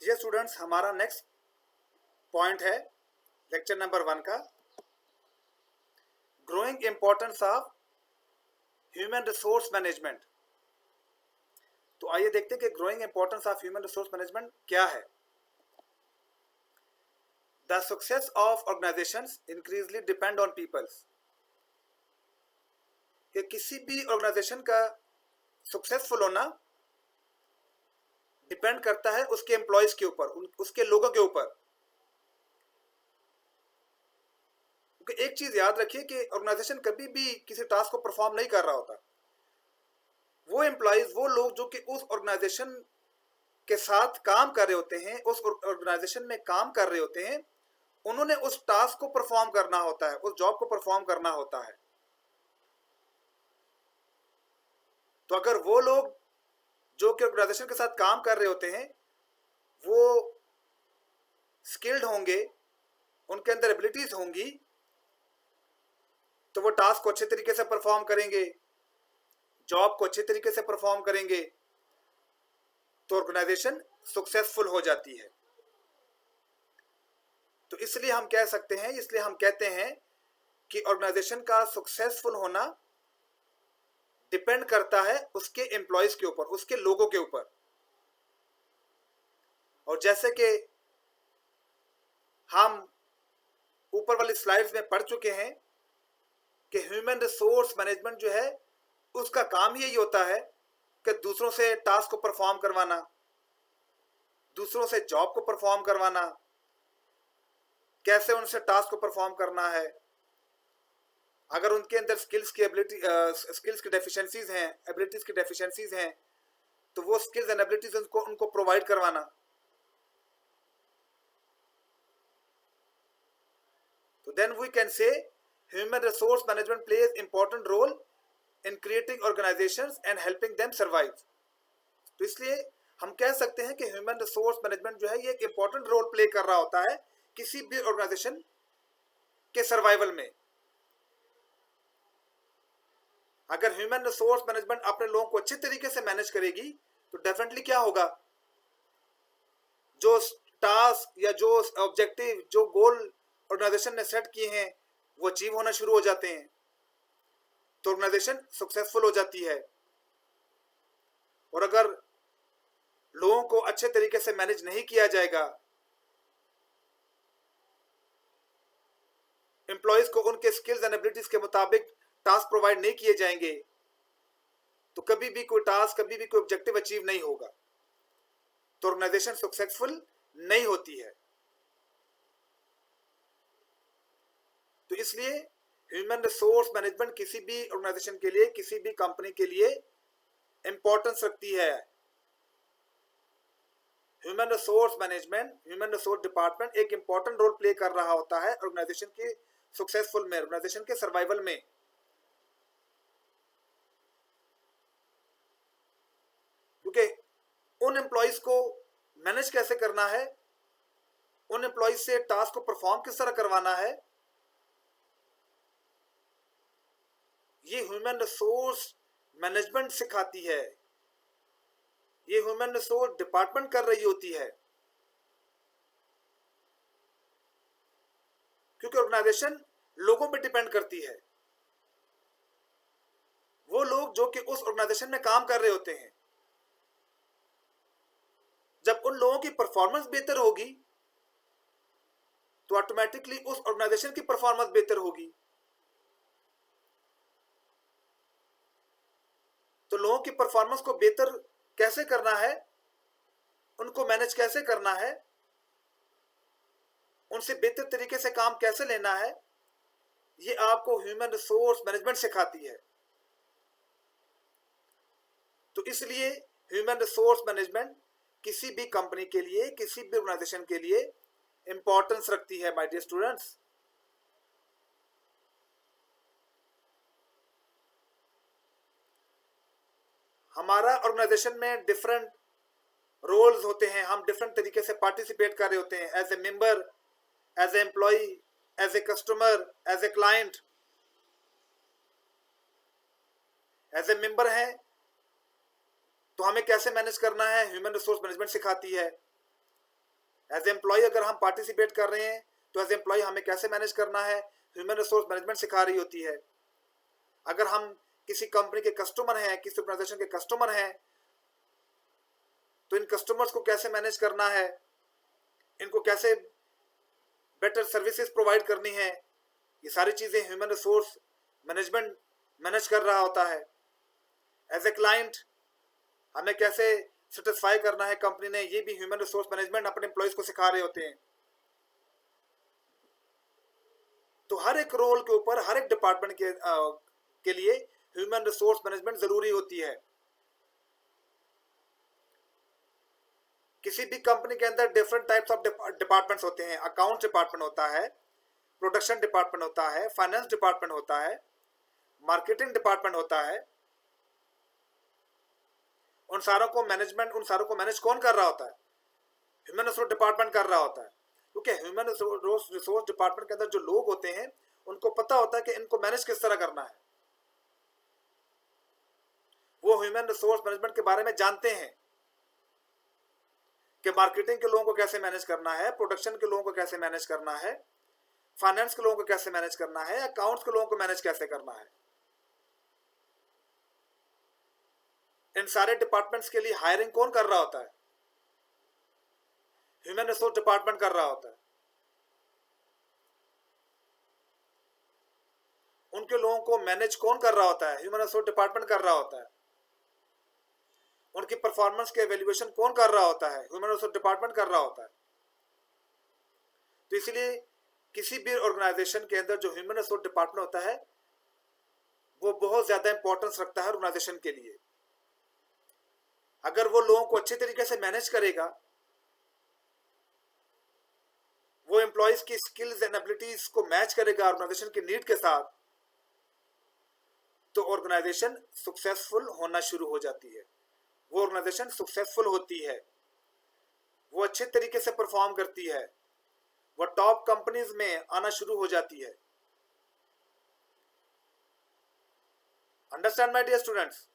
Dear students, हमारा next point है lecture number 1 का growing importance of human resource management. तो आइए देखते हैं कि growing importance of human resource management क्या है। The success of organisations increasingly depend on peoples. कि किसी भी ऑर्गेनाइजेशन का सक्सेसफुल होना डिपेंड करता है उसके एम्प्लॉयज के ऊपर, उसके लोगों के ऊपर। क्योंकि एक चीज याद रखिए कि ऑर्गेनाइजेशन कभी भी किसी टास्क को परफॉर्म नहीं कर रहा होता। वो एम्प्लॉयज, वो लोग जो कि उस ऑर्गेनाइजेशन के साथ काम कर रहे होते हैं, उस ऑर्गेनाइजेशन में काम कर रहे होते हैं, उन्होंने उस टास्क को परफॉर्म करना होता है, उस जॉब को परफॉर्म करना होता है। तो अगर वो लोग जो कि ऑर्गेनाइजेशन के साथ काम कर रहे होते हैं वो स्किल्ड होंगे, उनके अंदर एबिलिटीज होंगी, तो वो टास्क को अच्छे तरीके से परफॉर्म करेंगे, जॉब को अच्छे तरीके से परफॉर्म करेंगे, तो ऑर्गेनाइजेशन सक्सेसफुल हो जाती है। तो इसलिए हम कह सकते हैं, इसलिए हम कहते हैं कि ऑर्गेनाइजेशन का सक्सेसफुल होना डिपेंड करता है उसके एम्प्लॉयज के ऊपर, उसके लोगों के ऊपर। और जैसे कि हम ऊपर वाली स्लाइड्स में पढ़ चुके हैं कि ह्यूमन रिसोर्स मैनेजमेंट जो है उसका काम ही यही होता है कि दूसरों से टास्क को परफॉर्म करवाना, दूसरों से जॉब को परफॉर्म करवाना, कैसे उनसे टास्क को परफॉर्म करना है। अगर उनके अंदर स्किल्स की डेफिशिएंसीज हैं, एबिलिटीज की डेफिशिएंसीज हैं, तो वो स्किल्स एंड एबिलिटीज उनको प्रोवाइड करवाना। तो then we can say human resource management plays important role in creating organisations and helping them survive. तो इसलिए हम कह सकते हैं कि ह्यूमन रिसोर्स मैनेजमेंट जो है ये एक इंपॉर्टेंट रोल प्ले कर रहा होता है किसी भी ऑर्गेनाइजेशन के सर्वाइवल में। अगर ह्यूमन रिसोर्स मैनेजमेंट अपने लोगों को अच्छे तरीके से मैनेज करेगी तो डेफिनेटली क्या होगा, जो टास्क या जो ऑब्जेक्टिव, जो गोल ऑर्गेनाइजेशन ने सेट किए हैं वो अचीव होना शुरू हो जाते हैं, तो ऑर्गेनाइजेशन सक्सेसफुल हो जाती है। और अगर लोगों को अच्छे तरीके से मैनेज नहीं किया जाएगा, एम्प्लॉयज को उनके स्किल्स एंड एबिलिटीज के मुताबिक टास्क प्रोवाइड नहीं किए जाएंगे, तो कभी भी कोई टास्क, कभी भी कोई ऑब्जेक्टिव अचीव नहीं होगा, तो ऑर्गेनाइजेशन सक्सेसफुल नहीं होती है। तो इसलिए ह्यूमन रिसोर्स मैनेजमेंट किसी भी ऑर्गेनाइजेशन के लिए, किसी भी कंपनी के लिए इंपॉर्टेंस रखती है। Human resource management, human resource department एक इंपॉर्टेंट रोल प्ले कर रहा होता है ऑर्गेनाइजेशन के सक्सेसफुल में, ऑर्गेनाइजेशन के सर्वाइवल में। क्योंकि उन एम्प्लॉयज को मैनेज कैसे करना है, उन एम्प्लॉयज से टास्क को परफॉर्म किस तरह करवाना है, ये ह्यूमन रिसोर्स मैनेजमेंट सिखाती है, ये ह्यूमन रिसोर्स डिपार्टमेंट कर रही होती है। क्योंकि ऑर्गेनाइजेशन लोगों पे डिपेंड करती है। वो लोग जो कि उस ऑर्गेनाइजेशन में काम कर रहे होते हैं, जब उन लोगों की परफॉर्मेंस बेहतर होगी तो ऑटोमेटिकली उस ऑर्गेनाइजेशन की परफॉर्मेंस बेहतर होगी। तो लोगों की परफॉर्मेंस को बेहतर कैसे करना है, उनको मैनेज कैसे करना है, उनसे बेहतर तरीके से काम कैसे लेना है, ये आपको ह्यूमन रिसोर्स मैनेजमेंट सिखाती है। तो इसलिए ह्यूमन रिसोर्स मैनेजमेंट किसी भी कंपनी के लिए, किसी भी ऑर्गेनाइजेशन के लिए इंपॉर्टेंस रखती है माय डियर स्टूडेंट्स। हमारा ऑर्गेनाइजेशन में डिफरेंट रोल्स होते हैं, हम डिफरेंट तरीके से पार्टिसिपेट कर रहे होते हैं, as a member, as a employee, as a customer, as a client. As a member है तो हमें कैसे मैनेज करना है ह्यूमन रिसोर्स मैनेजमेंट सिखाती है। एज एम्प्लॉय अगर हम पार्टिसिपेट कर रहे हैं तो एज एम्प्लॉय हमें कैसे मैनेज करना है, ह्यूमन रिसोर्स मैनेजमेंट सिखा रही होती है। अगर हम किसी कंपनी के कस्टमर हैं, किसी ऑर्गेनाइजेशन के कस्टमर हैं, तो इन कस्टमर्स को कैसे मैनेज करना है, इनको कैसे बेटर सर्विसेज प्रोवाइड करनी है, ये सारी चीजें ह्यूमन रिसोर्स मैनेजमेंट मैनेज कर रहा होता है। एज ए क्लाइंट हमें कैसे सेटिस्फाई करना है कंपनी ने, ये भी ह्यूमन रिसोर्स मैनेजमेंट अपने एम्प्लॉयज को सिखा रहे होते हैं। तो हर एक रोल के ऊपर, हर एक डिपार्टमेंट के लिए ह्यूमन रिसोर्स मैनेजमेंट जरूरी होती है। किसी भी कंपनी के अंदर डिफरेंट टाइप्स ऑफ डिपार्टमेंट्स होते हैं। अकाउंट डिपार्टमेंट होता है, प्रोडक्शन डिपार्टमेंट होता है, फाइनेंस डिपार्टमेंट होता है, मार्केटिंग डिपार्टमेंट होता है। उन सारों को मैनेज कौन कर रहा होता है? ह्यूमन रिसोर्स डिपार्टमेंट कर रहा होता है। क्योंकि ह्यूमन रिसोर्स डिपार्टमेंट के अंदर जो लोग होते हैं उनको पता होता है कि इनको मैनेज किस तरह करना है। वो ह्यूमन रिसोर्स मैनेजमेंट के बारे में जानते हैं कि मार्केटिंग के लोगों को कैसे मैनेज करना है, प्रोडक्शन के लोगों को कैसे मैनेज करना है, फाइनेंस के लोगों को कैसे मैनेज करना है, अकाउंट्स के लोगों को मैनेज कैसे करना है। इन सारे डिपार्टमेंट्स के लिए हायरिंग कौन कर रहा होता है? ह्यूमन रिसोर्स डिपार्टमेंट कर रहा होता है। उनके लोगों को मैनेज कौन कर रहा होता है? ह्यूमन रिसोर्स डिपार्टमेंट कर रहा होता है। उनकी परफॉर्मेंस के एवेल्युएशन कौन कर रहा होता है? ह्यूमन रिसोर्स डिपार्टमेंट कर रहा होता है। तो इसलिए किसी भी ऑर्गेनाइजेशन के अंदर जो ह्यूमन रिसोर्स डिपार्टमेंट होता है वो बहुत ज्यादा इंपॉर्टेंस रखता है ऑर्गेनाइजेशन के लिए। अगर वो लोगों को अच्छे तरीके से मैनेज करेगा, वो एम्प्लॉयज की स्किल्स एंड एबिलिटीज को मैच करेगा ऑर्गेनाइजेशन की नीड के साथ, तो ऑर्गेनाइजेशन सक्सेसफुल होना शुरू हो जाती है। वो ऑर्गेनाइजेशन सक्सेसफुल होती है, वो अच्छे तरीके से परफॉर्म करती है, वो टॉप कंपनीज में आना शुरू हो जाती है। Understand my dear students?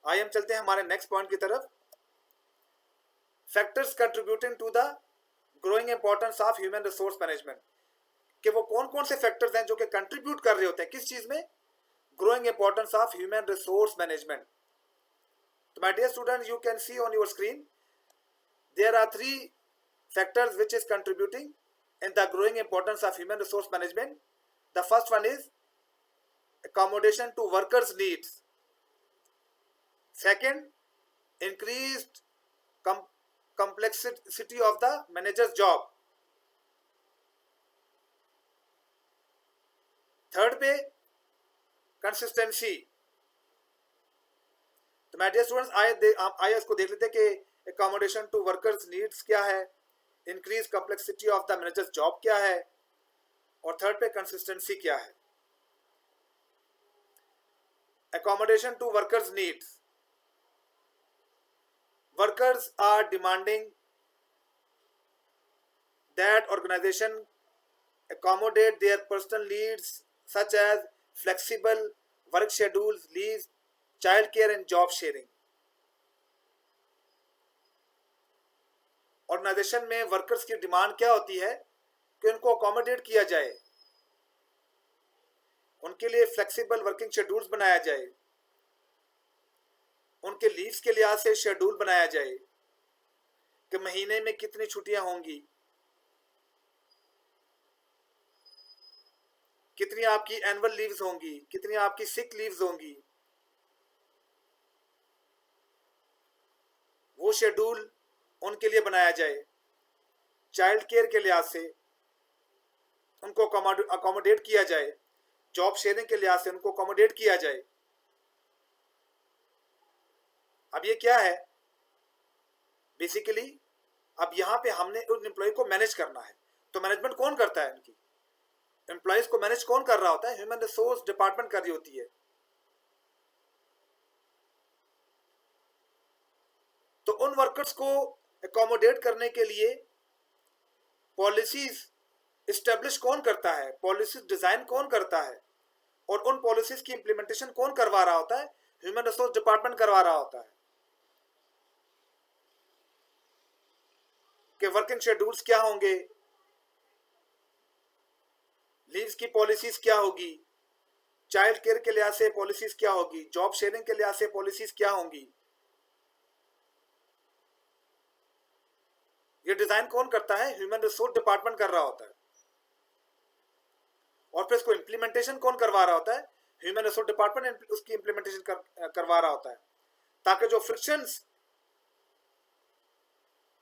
आइए हम चलते हैं हमारे नेक्स्ट पॉइंट की तरफ। Factors contributing to the growing importance of human resource management, कि वो कौन कौन से फैक्टर्स हैं जो कि कंट्रीब्यूट कर रहे होते हैं किस चीज में? Growing importance of human resource management. तो my dear student, you can see on your screen there are 3 factors which is contributing in the growing importance of human resource management. The first one is accommodation to workers' needs. Second, increased complexity of the manager's job. Third पे consistency. तो my dear students, आइए इसको देख लेते हैं कि accommodation to workers' needs क्या है, increase complexity of the managers job क्या है, और थर्ड पे कंसिस्टेंसी क्या है। Accommodation to workers needs. Workers are demanding that organisation accommodate their personal needs such as flexible work schedules, leave, child care and job sharing. Organisation में workers की demand क्या होती है कि उनको अकोमोडेट किया जाए, उनके लिए फ्लेक्सिबल वर्किंग शेड्यूल्स बनाया जाए, उनके लीव्स के लिहाज से शेड्यूल बनाया जाए कि महीने में कितनी छुट्टियां होंगी, कितनी आपकी एनुअल लीव्स होंगी, कितनी आपकी सिक लीव्स होंगी। वो शेड्यूल उनके लिए बनाया जाए। चाइल्ड केयर के लिहाज से उनको अकोमोडेट किया जाए, जॉब शेयरिंग के लिहाज से उनको अकोमोडेट किया जाए। अब ये क्या है बेसिकली? अब यहाँ पे हमने उन एम्प्लॉय को मैनेज करना है। तो मैनेजमेंट कौन करता है? उनकी एम्प्लॉयज को मैनेज कौन कर रहा होता है? ह्यूमन रिसोर्स डिपार्टमेंट कर रही होती है। तो उन वर्कर्स को अकोमोडेट करने के लिए पॉलिसीज इस्टेब्लिश कौन करता है, पॉलिसीज डिजाइन कौन करता है, और उन पॉलिसीज की इंप्लीमेंटेशन कौन करवा रहा होता है? ह्यूमन रिसोर्स डिपार्टमेंट करवा रहा होता है। कि वर्किंग शेड्यूल्स क्या होंगे, लीव्स की पॉलिसीज क्या होगी, चाइल्ड केयर के लिहाज से पॉलिसीज क्या होगी, जॉब शेयरिंग के लिहाज से पॉलिसीज क्या होंगी, ये डिजाइन कौन करता है? ह्यूमन रिसोर्स डिपार्टमेंट कर रहा होता है। और फिर इसको इम्प्लीमेंटेशन कौन करवा रहा होता है? ह्यूमन रिसोर्स डिपार्टमेंट उसकी इम्प्लीमेंटेशन करवा रहा होता है, ताकि जो फ्रिक्शंस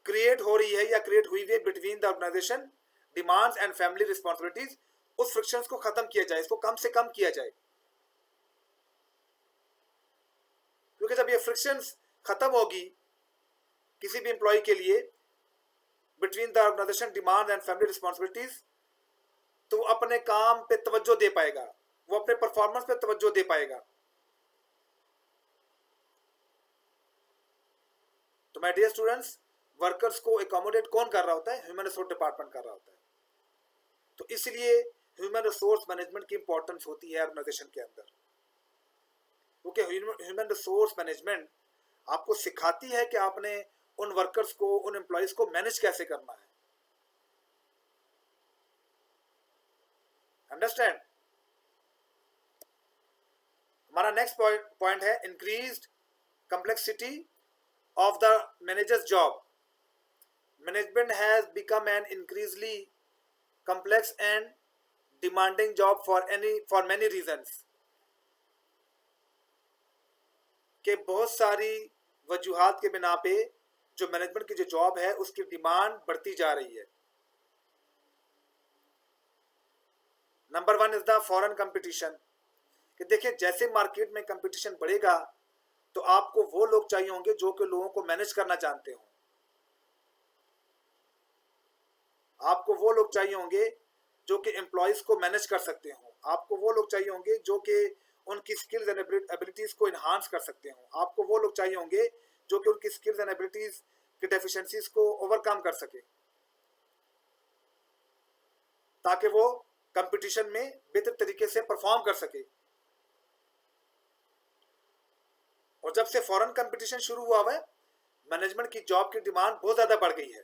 क्रिएट हो रही है या क्रिएट हुई है between the organisation demands and family responsibilities, उस फ्रिक्शंस को खत्म किया जाए, इसको कम से कम किया जाए। क्योंकि जब ये फ्रिक्शंस खत्म होगी किसी भी एम्प्लॉय के लिए between the organisation demand and family responsibilities, तो वो अपने काम पे तवज्जो दे पाएगा, वो अपने परफॉर्मेंस पे तवज्जो दे पाएगा। तो माय डियर स्टूडेंट्स, वर्कर्स को एकोमोडेट कौन कर रहा होता है? ह्यूमन रिसोर्स डिपार्टमेंट कर रहा होता है। तो इसलिए ह्यूमन रिसोर्स मैनेजमेंट की इंपॉर्टेंस होती है ऑर्गेनाइजेशन के अंदर, क्योंकि ह्यूमन रिसोर्स मैनेजमेंट आपको सिखाती है कि आपने उन वर्कर्स को, उन एम्प्लॉयज को मैनेज कैसे करना है। अंडरस्टैंड? हमारा नेक्स्ट पॉइंट है increased complexity of the manager's job. Management has become an increasingly complex and demanding job for many reasons. कि बहुत सारी वजूहात के बिना पे जो मैनेजमेंट की जो जॉब है उसकी डिमांड बढ़ती जा रही है। Number 1 is the foreign competition, कि देखिए जैसे मार्केट में कंपटीशन बढ़ेगा तो आपको वो लोग चाहिए होंगे जो कि लोगों को मैनेज करना जानते हो, आपको वो लोग चाहिए होंगे जो कि एम्प्लॉयज को मैनेज कर सकते हो, आपको वो लोग चाहिए होंगे जो कि उनकी स्किल्स एंड एबिलिटीज को इन्हांस कर सकते हो, आपको वो लोग चाहिए होंगे जो कि उनकी स्किल्स एंड एबिलिटीज की डेफिशिएंसीज को ओवरकम कर सके, ताकि वो कंपटीशन में बेहतर तरीके से परफॉर्म कर सके। और जब से फॉरेन कंपटीशन शुरू हुआ है, मैनेजमेंट की जॉब की डिमांड बहुत ज्यादा बढ़ गई है,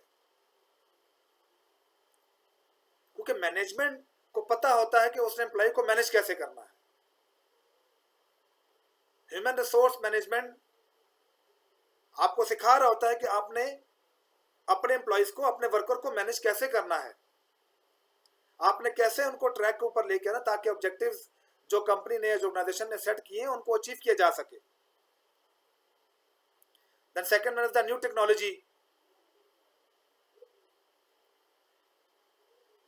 क्योंकि मैनेजमेंट को पता होता है कि उसने एम्प्लॉय को मैनेज कैसे करना है। ह्यूमन रिसोर्स मैनेजमेंट आपको सिखा रहा होता है कि आपने अपने एम्प्लॉयज को, अपने वर्कर को मैनेज कैसे करना है, आपने कैसे उनको ट्रैक के ऊपर लेके आना, ताकि ऑब्जेक्टिव्स जो कंपनी ने, जो ऑर्गेनाइजेशन ने सेट किए हैं उनको अचीव किया जा सके। Then second one is the new technology.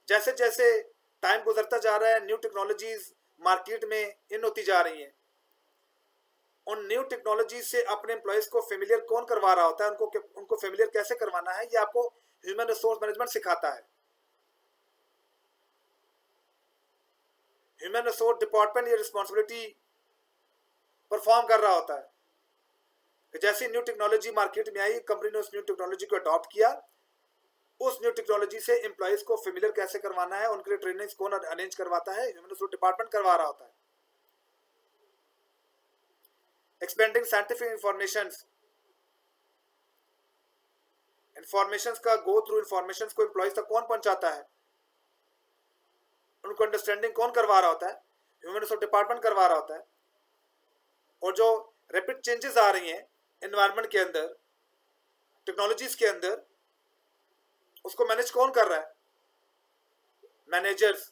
जैसे जैसे टाइम गुजरता जा रहा है, न्यू टेक्नोलॉजीज मार्केट में इन होती जा रही हैं। उन न्यू टेक्नोलॉजी से अपने एम्प्लॉयज को फेमिलियर कौन करवा रहा होता है, उनको फेमिलियर कैसे करवाना है, ये आपको ह्यूमन रिसोर्स मैनेजमेंट सिखाता है। ह्यूमन रिसोर्स डिपार्टमेंट ये रिस्पॉन्सिबिलिटी परफॉर्म कर रहा होता है कि जैसी न्यू टेक्नोलॉजी मार्केट में आई, कंपनी ने उस न्यू टेक्नोलॉजी को अडॉप्ट किया, उस न्यू टेक्नोलॉजी से एम्प्लॉयज को फेमिलियर कैसे करवाना है, उनके लिए ट्रेनिंग्स कौन अरेंज करवाता है? ह्यूमन रिसोर्स डिपार्टमेंट करवा रहा होता है। एक्सपेंडिंग साइंटिफिक इंफॉर्मेशन का गो थ्रू इंफॉर्मेशन को एम्प्लॉयज तक कौन पहुंचाता है, उनको अंडरस्टैंडिंग कौन करवा रहा होता है? ह्यूमन रिसोर्स डिपार्टमेंट करवा रहा होता है। और जो रैपिड चेंजेस आ रही हैं एनवायरनमेंट के अंदर, टेक्नोलॉजीज के अंदर, उसको मैनेज कौन कर रहा है? मैनेजर्स।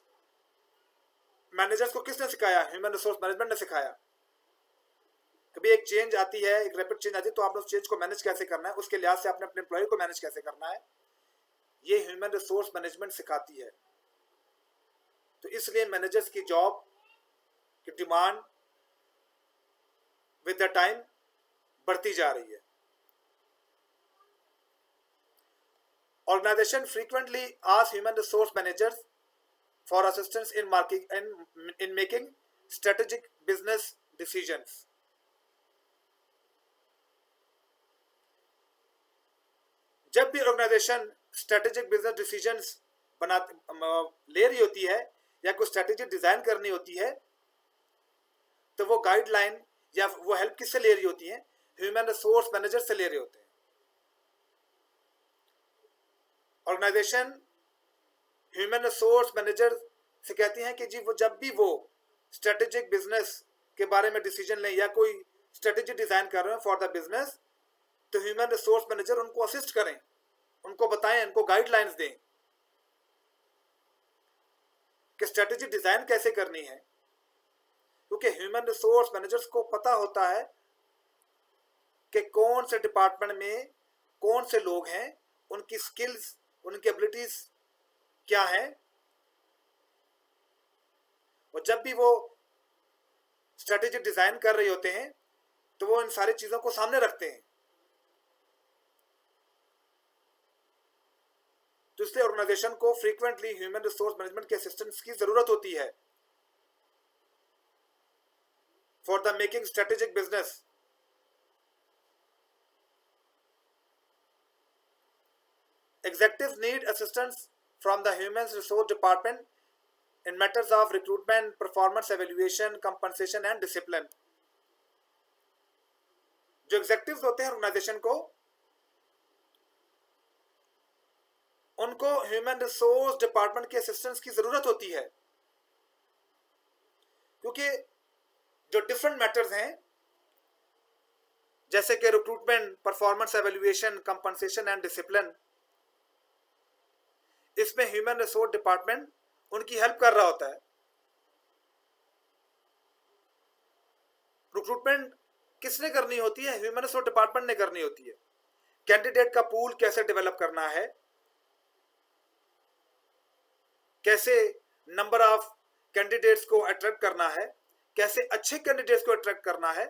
मैनेजर्स को किसने सिखाया? ह्यूमन रिसोर्स मैनेजमेंट ने सिखाया। कभी एक चेंज आती है, एक रैपिड चेंज आती है, तो आपने उस चेंज को मैनेज कैसे करना है, उसके लिहाज से आपने अपने एम्प्लॉय को मैनेज कैसे करना है, ये ह्यूमन रिसोर्स मैनेजमेंट सिखाती है। तो इसलिए मैनेजर्स की जॉब की डिमांड विद द टाइम बढ़ती जा रही है। Organization frequently ask human resource managers for assistance in making strategic business decisions. जब भी ऑर्गेनाइजेशन स्ट्रेटेजिक बिजनेस डिसीजंस ले रही होती है या कोई स्ट्रेटेजी डिजाइन करनी होती है, तो वो गाइडलाइन या वो हेल्प किससे ले रही होती है? ह्यूमन रिसोर्स मैनेजर से ले रहे होते हैं। ऑर्गेनाइजेशन ह्यूमन रिसोर्स मैनेजर से कहती हैं कि जी वो जब भी वो स्ट्रेटेजिक बिजनेस के बारे में डिसीजन लें या कोई स्ट्रेटेजी डिजाइन कर रहे हैं फॉर द बिजनेस, तो ह्यूमन रिसोर्स मैनेजर उनको असिस्ट करें, उनको बताएं, उनको गाइडलाइंस दें कि स्ट्रेटेजी डिजाइन कैसे करनी है। क्योंकि ह्यूमन रिसोर्स मैनेजर्स को पता होता है कि कौन से डिपार्टमेंट में कौन से लोग हैं, उनकी स्किल्स, उनकी एबिलिटीज क्या है, और जब भी वो स्ट्रेटेजी डिजाइन कर रहे होते हैं तो वो इन सारी चीजों को सामने रखते हैं। तो इसलिए ऑर्गेनाइजेशन को फ्रीक्वेंटली ह्यूमन रिसोर्स मैनेजमेंट के असिस्टेंस की जरूरत होती है for the making strategic business. Executives need assistance from the Human Resource Department in matters of recruitment, performance evaluation, compensation and discipline. जो एग्जेक्टिव्स होते हैं ऑर्गेनाइजेशन को, उनको ह्यूमन रिसोर्स डिपार्टमेंट के असिस्टेंस की जरूरत होती है, क्योंकि जो डिफरेंट मैटर्स हैं जैसे कि recruitment, performance evaluation, compensation and discipline, इसमें ह्यूमन रिसोर्स डिपार्टमेंट उनकी हेल्प कर रहा होता है। रिक्रूटमेंट किसने करनी होती है? ह्यूमन रिसोर्स डिपार्टमेंट ने करनी होती है। कैंडिडेट का पूल कैसे डेवलप करना है, कैसे नंबर ऑफ कैंडिडेट्स को अट्रैक्ट करना है, कैसे अच्छे कैंडिडेट्स को अट्रैक्ट करना है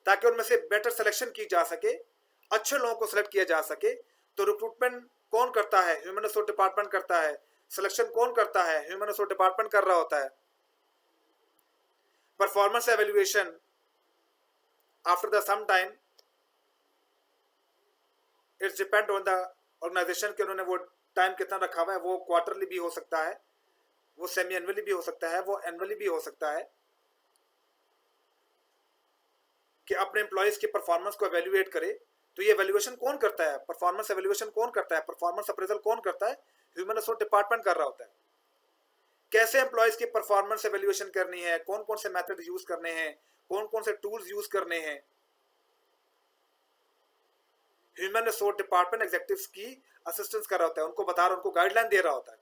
ताकि उनमें से बेटर सिलेक्शन की जा सके, अच्छे लोगों को सिलेक्ट किया जा सके। तो रिक्रूटमेंट कौन करता है? ह्यूमन रिसोर्स डिपार्टमेंट करता है। सिलेक्शन कौन करता है? ह्यूमन रिसोर्स डिपार्टमेंट कर रहा होता है। Performance evaluation after the some time it's depend on the organisation के उन्होंने वो टाइम कितना रखा हुआ है। वो क्वार्टरली भी हो सकता है, वो सेमी एनुअली भी हो सकता है, वो एनुअली भी हो सकता है कि अपने एम्प्लॉयज की परफॉर्मेंस को एवेल्युएट करे। तो ये एवेल्युएशन कौन करता है? परफॉर्मेंस एवेल्युएशन कौन करता है? परफॉर्मेंस अप्रेजल कौन करता है? ह्यूमन रिसोर्स डिपार्टमेंट कर रहा होता है। कैसे एम्प्लॉयज की परफॉर्मेंस एवेल्युएशन करनी है, कौन कौन से मेथड यूज करने हैं, कौन कौन से टूल्स यूज करने हैं, ह्यूमन रिसोर्स डिपार्टमेंट एग्जेक्टिव्स की असिस्टेंस कर रहा होता है, उनको बता रहा, उनको गाइडलाइन दे रहा होता है।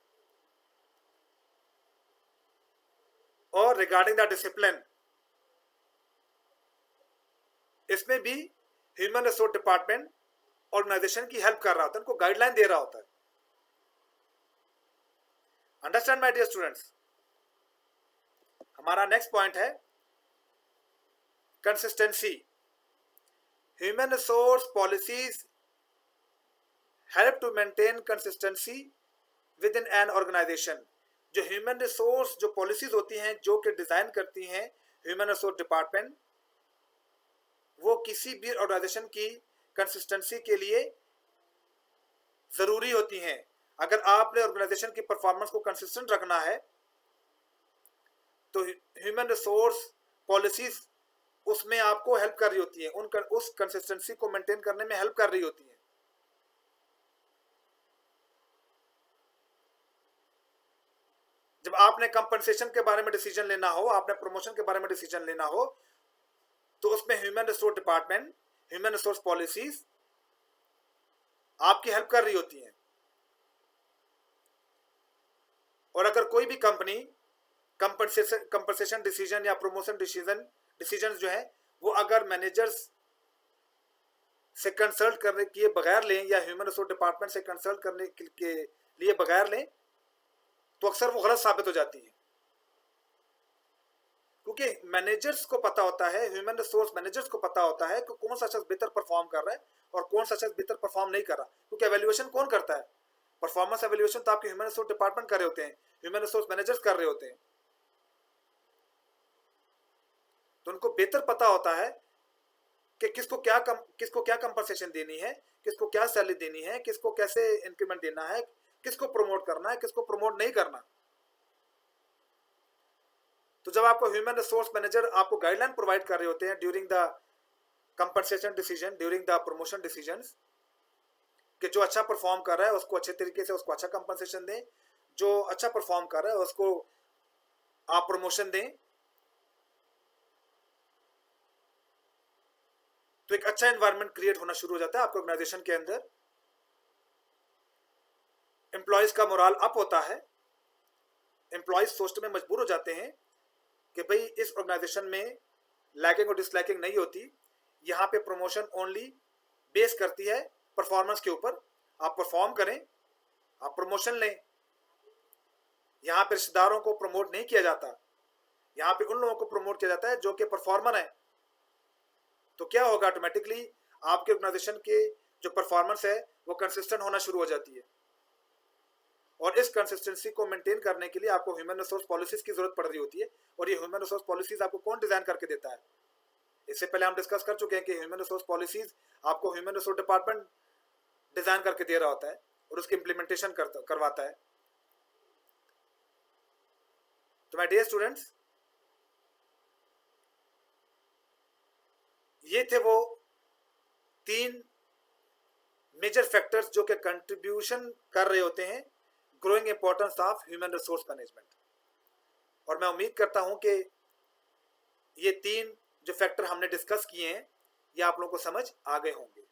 और रिगार्डिंग द डिसिप्लिन, इसमें भी ह्यूमन रिसोर्स डिपार्टमेंट ऑर्गेनाइजेशन की हेल्प कर रहा होता है, उनको गाइडलाइन दे रहा होता है। Understand my dear students. हमारा नेक्स्ट पॉइंट है consistency. Human resource policies help to maintain consistency within an organisation. जो ह्यूमन रिसोर्स जो पॉलिसीज होती हैं जो कि डिजाइन करती हैं ह्यूमन रिसोर्स डिपार्टमेंट, वो किसी भी ऑर्गेनाइजेशन की कंसिस्टेंसी के लिए जरूरी होती हैं। अगर आपने ऑर्गेनाइजेशन की परफॉर्मेंस को कंसिस्टेंट रखना है तो ह्यूमन रिसोर्स पॉलिसीज उसमें आपको हेल्प कर रही होती है, उस कंसिस्टेंसी को मेंटेन करने में हेल्प कर रही होती है। जब आपने कंपनसेशन के बारे में डिसीजन लेना हो, आपने प्रमोशन के बारे में डिसीजन लेना हो, तो उसमें human resource department, human resource policies आपकी हेल्प कर रही होती हैं। और अगर कोई भी कंपनी कंपनसेशन डिसीजन या प्रमोशन डिसीजन जो है वो अगर मैनेजर्स से कंसल्ट करने किए बगैर लें या ह्यूमन रिसोर्स डिपार्टमेंट से कंसल्ट करने के लिए बगैर लें तो अक्सर वो गलत साबित हो जाती है, क्योंकि मैनेजर्स को पता होता है, ह्यूमन रिसोर्स मैनेजर्स को पता होता है कि कौन सा शख्स बेहतर परफॉर्म कर रहा है और कौन सा शख्स बेहतर परफॉर्म नहीं कर रहा। क्योंकि एवेल्युएशन कौन करता है? परफॉर्मेंस एवेल्युएशन तो आपके ह्यूमन रिसोर्स डिपार्टमेंट कर रहे होते हैं, ह्यूमन रिसोर्स मैनेजर्स कर रहे होते हैं। तो उनको बेहतर पता होता है कि किसको क्या कंपनसेशन देनी है, किसको क्या सैलरी देनी है, किसको कैसे इंक्रीमेंट देना है, किसको प्रमोट करना है, किसको प्रमोट नहीं करना। तो जब आपको ह्यूमन रिसोर्स मैनेजर आपको गाइडलाइन प्रोवाइड कर रहे होते हैं during the compensation decision, during the promotion decisions, कि जो अच्छा परफॉर्म कर रहा है उसको अच्छे तरीके से उसको अच्छा कंपनसेशन दें, जो अच्छा परफॉर्म कर रहा है उसको आप प्रमोशन दें। तो एक अच्छा एनवायरनमेंट क्रिएट होना शुरू हो जाता है आपके ऑर्गेनाइजेशन के अंदर। एम्प्लॉयज का मोरल अप होता है। एम्प्लॉयज सोचने में मजबूर हो जाते हैं कि भाई इस ऑर्गेनाइजेशन में लैकिंग और डिसलैकिंग नहीं होती, यहाँ पे प्रमोशन ओनली बेस करती है परफॉर्मेंस के ऊपर। आप परफॉर्म करें, आप प्रमोशन लें। यहाँ पे रिश्तेदारों को प्रमोट नहीं किया जाता, यहाँ पे उन लोगों को प्रमोट किया जाता है जो कि परफॉर्मर है। तो क्या होगा, ऑटोमेटिकली आपके ऑर्गेनाइजेशन के जो परफॉर्मेंस है वो कंसिस्टेंट होना शुरू हो जाती है। और इस कंसिस्टेंसी को मेंटेन करने के लिए आपको ह्यूमन रिसोर्स पॉलिसीज की जरूरत पड़ रही होती है। और ये ह्यूमन रिसोर्स पॉलिसीज आपको कौन डिजाइन करके देता है? इससे पहले हम डिस्कस कर चुके हैं कि ह्यूमन रिसोर्स पॉलिसीज आपको ह्यूमन रिसोर्स डिपार्टमेंट डिजाइन करके दे रहा होता है और उसकी इंप्लीमेंटेशन करवाता है। तो माय डियर स्टूडेंट्स, ये थे वो 3 मेजर फैक्टर्स जो कि कंट्रीब्यूशन कर रहे होते हैं growing importance of human resource management. और मैं उम्मीद करता हूं कि ये 3 जो फैक्टर हमने डिस्कस किए हैं ये आप लोगों को समझ आ गए होंगे।